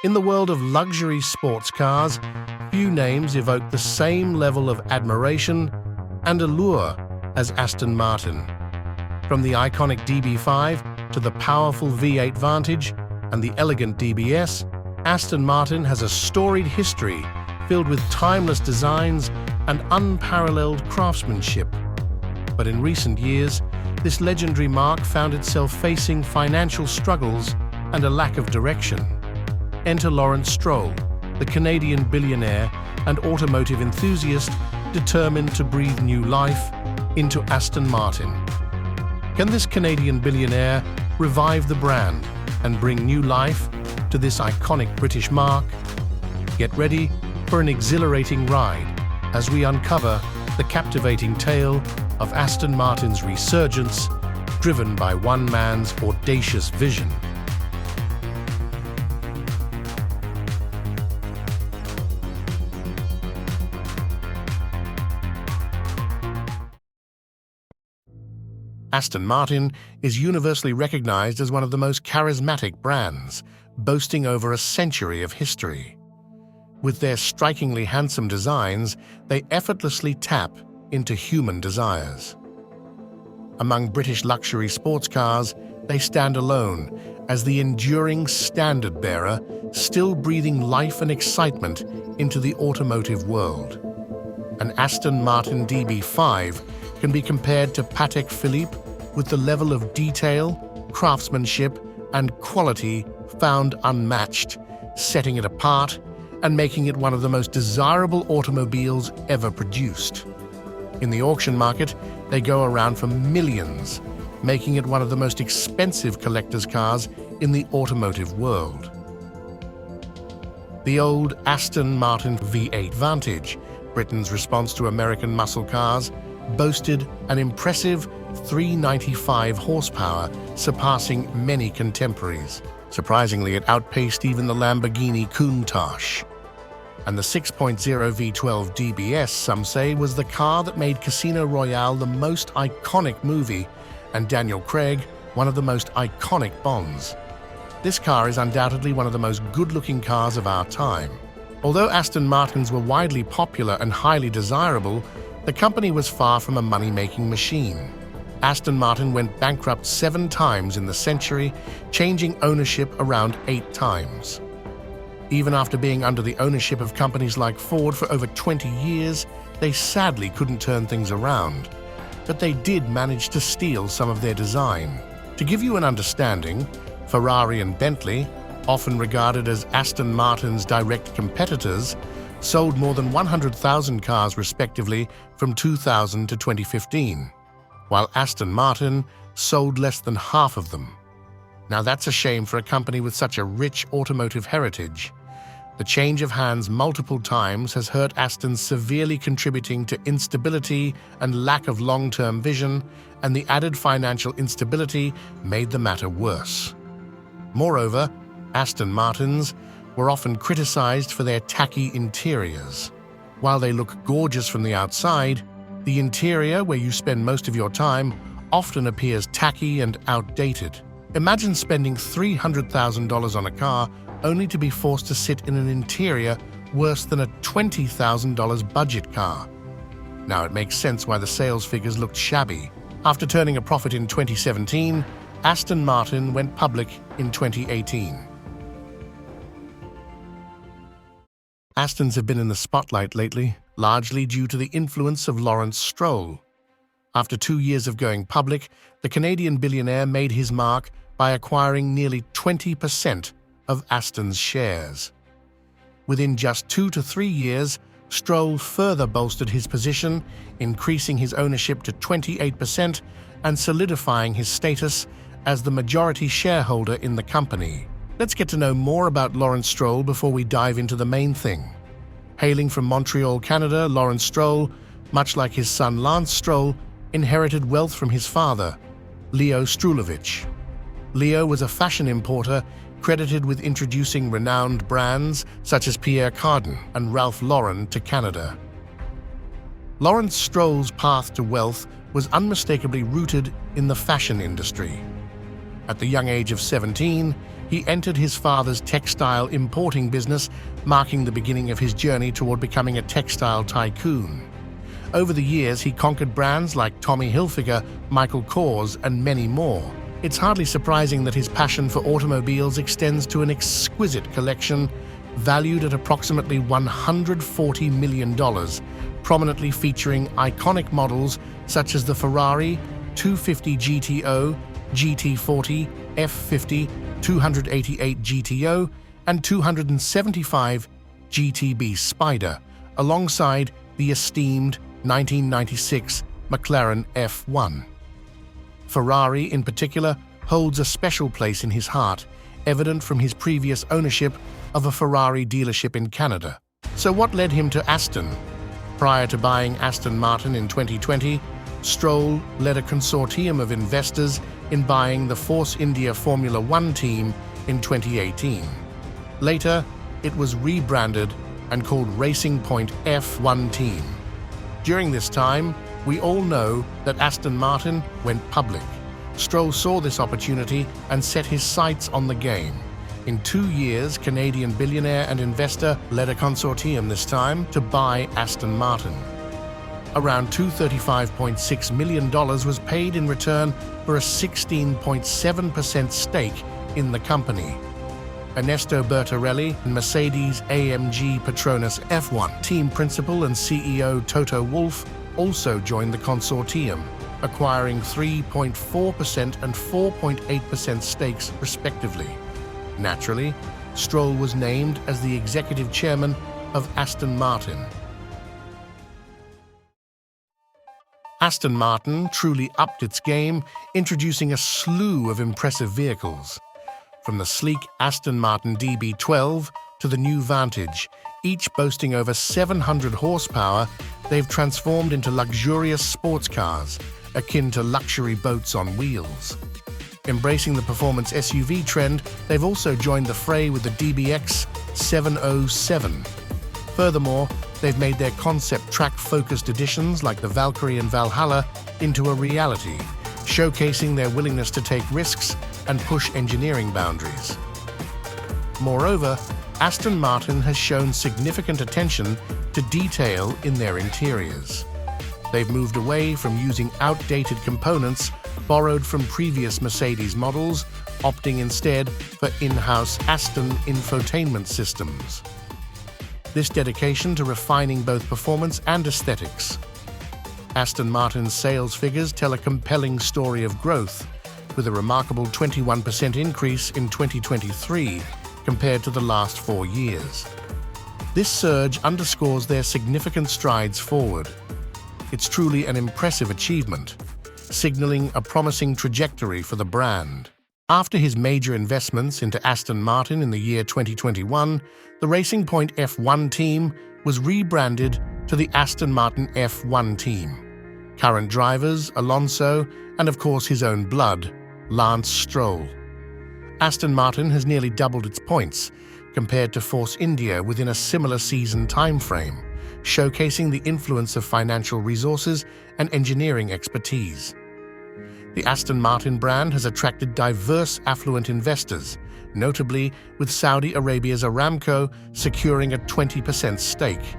In the world of luxury sports cars, few names evoke the same level of admiration and allure as Aston Martin. From the iconic DB5 to the powerful V8 Vantage and the elegant DBS, Aston Martin has a storied history filled with timeless designs and unparalleled craftsmanship. But in recent years, this legendary marque found itself facing financial struggles and a lack of direction. Enter Lawrence Stroll, the Canadian billionaire and automotive enthusiast determined to breathe new life into Aston Martin. Can this Canadian billionaire revive the brand and bring new life to this iconic British marque? Get ready for an exhilarating ride as we uncover the captivating tale of Aston Martin's resurgence, driven by one man's audacious vision. Aston Martin is universally recognized as one of the most charismatic brands, boasting over a century of history. With their strikingly handsome designs, they effortlessly tap into human desires. Among British luxury sports cars, they stand alone as the enduring standard-bearer, still breathing life and excitement into the automotive world. An Aston Martin DB5 can be compared to Patek Philippe with the level of detail, craftsmanship, and quality found unmatched, setting it apart and making it one of the most desirable automobiles ever produced. In the auction market, they go around for millions, making it one of the most expensive collector's cars in the automotive world. The old Aston Martin V8 Vantage, Britain's response to American muscle cars, boasted an impressive 395 horsepower, surpassing many contemporaries. Surprisingly, it outpaced even the Lamborghini Countach. And the 6.0 V12 DBS, some say, was the car that made Casino Royale the most iconic movie and Daniel Craig one of the most iconic Bonds. This car is undoubtedly one of the most good-looking cars of our time. Although Aston Martins were widely popular and highly desirable, the company was far from a money-making machine. Aston Martin went bankrupt 7 times in the century, changing ownership around 8 times. Even after being under the ownership of companies like Ford for over 20 years, they sadly couldn't turn things around. But they did manage to steal some of their design. To give you an understanding, Ferrari and Bentley, often regarded as Aston Martin's direct competitors, sold more than 100,000 cars respectively from 2000 to 2015, while Aston Martin sold less than half of them. Now that's a shame for a company with such a rich automotive heritage. The change of hands multiple times has hurt Aston severely, contributing to instability and lack of long-term vision, and the added financial instability made the matter worse. Moreover, Aston Martins were often criticized for their tacky interiors. While they look gorgeous from the outside, the interior, where you spend most of your time, often appears tacky and outdated. Imagine spending $300,000 on a car only to be forced to sit in an interior worse than a $20,000 budget car. Now it makes sense why the sales figures looked shabby. After turning a profit in 2017, Aston Martin went public in 2018. Astons have been in the spotlight lately, largely due to the influence of Lawrence Stroll. After 2 years of going public, the Canadian billionaire made his mark by acquiring nearly 20% of Aston's shares. Within just 2 to 3 years, Stroll further bolstered his position, increasing his ownership to 28% and solidifying his status as the majority shareholder in the company. Let's get to know more about Lawrence Stroll before we dive into the main thing. Hailing from Montreal, Canada, Lawrence Stroll, much like his son Lance Stroll, inherited wealth from his father, Leo Strulovich. Leo was a fashion importer credited with introducing renowned brands such as Pierre Cardin and Ralph Lauren to Canada. Lawrence Stroll's path to wealth was unmistakably rooted in the fashion industry. At the young age of 17, he entered his father's textile importing business, marking the beginning of his journey toward becoming a textile tycoon. Over the years, he conquered brands like Tommy Hilfiger, Michael Kors, and many more. It's hardly surprising that his passion for automobiles extends to an exquisite collection valued at approximately $140 million, prominently featuring iconic models such as the Ferrari 250 GTO, GT40, F50, 288 GTO, and 275 GTB Spider, alongside the esteemed 1996 McLaren F1. Ferrari, in particular, holds a special place in his heart, evident from his previous ownership of a Ferrari dealership in Canada. So what led him to Aston? Prior to buying Aston Martin in 2020, Stroll led a consortium of investors in buying the Force India Formula One team in 2018. Later, it was rebranded and called Racing Point F1 Team. During this time, we all know that Aston Martin went public. Stroll saw this opportunity and set his sights on the game. In 2 years, Canadian billionaire and investor led a consortium this time to buy Aston Martin. Around $235.6 million was paid in return for a 16.7% stake in the company. Ernesto Bertarelli and Mercedes-AMG Petronas F1 team principal and CEO Toto Wolff also joined the consortium, acquiring 3.4% and 4.8% stakes respectively. Naturally, Stroll was named as the executive chairman of Aston Martin. Aston Martin truly upped its game, introducing a slew of impressive vehicles. From the sleek Aston Martin DB12 to the new Vantage, each boasting over 700 horsepower, they've transformed into luxurious sports cars, akin to luxury boats on wheels. Embracing the performance SUV trend, they've also joined the fray with the DBX 707. Furthermore, they've made their concept track-focused editions like the Valkyrie and Valhalla into a reality, showcasing their willingness to take risks and push engineering boundaries. Moreover, Aston Martin has shown significant attention to detail in their interiors. They've moved away from using outdated components borrowed from previous Mercedes models, opting instead for in-house Aston infotainment systems. This dedication to refining both performance and aesthetics. Aston Martin's sales figures tell a compelling story of growth, with a remarkable 21% increase in 2023 compared to the last 4 years. This surge underscores their significant strides forward. It's truly an impressive achievement, signaling a promising trajectory for the brand. After his major investments into Aston Martin in the year 2021, the Racing Point F1 team was rebranded to the Aston Martin F1 team. Current drivers, Alonso, and of course his own blood, Lance Stroll. Aston Martin has nearly doubled its points compared to Force India within a similar season timeframe, showcasing the influence of financial resources and engineering expertise. The Aston Martin brand has attracted diverse affluent investors, notably with Saudi Arabia's Aramco securing a 20% stake.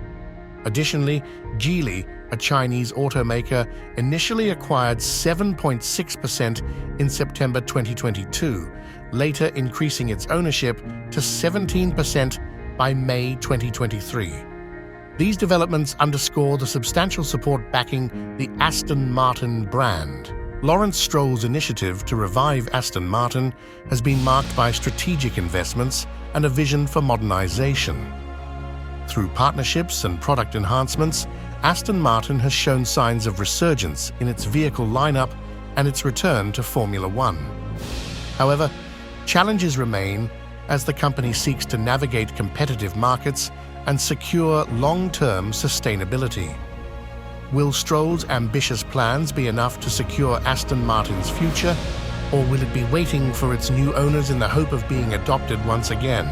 Additionally, Geely, a Chinese automaker, initially acquired 7.6% in September 2022, later increasing its ownership to 17% by May 2023. These developments underscore the substantial support backing the Aston Martin brand. Lawrence Stroll's initiative to revive Aston Martin has been marked by strategic investments and a vision for modernization. Through partnerships and product enhancements, Aston Martin has shown signs of resurgence in its vehicle lineup and its return to Formula One. However, challenges remain as the company seeks to navigate competitive markets and secure long-term sustainability. Will Stroll's ambitious plans be enough to secure Aston Martin's future, or will it be waiting for its new owners in the hope of being adopted once again?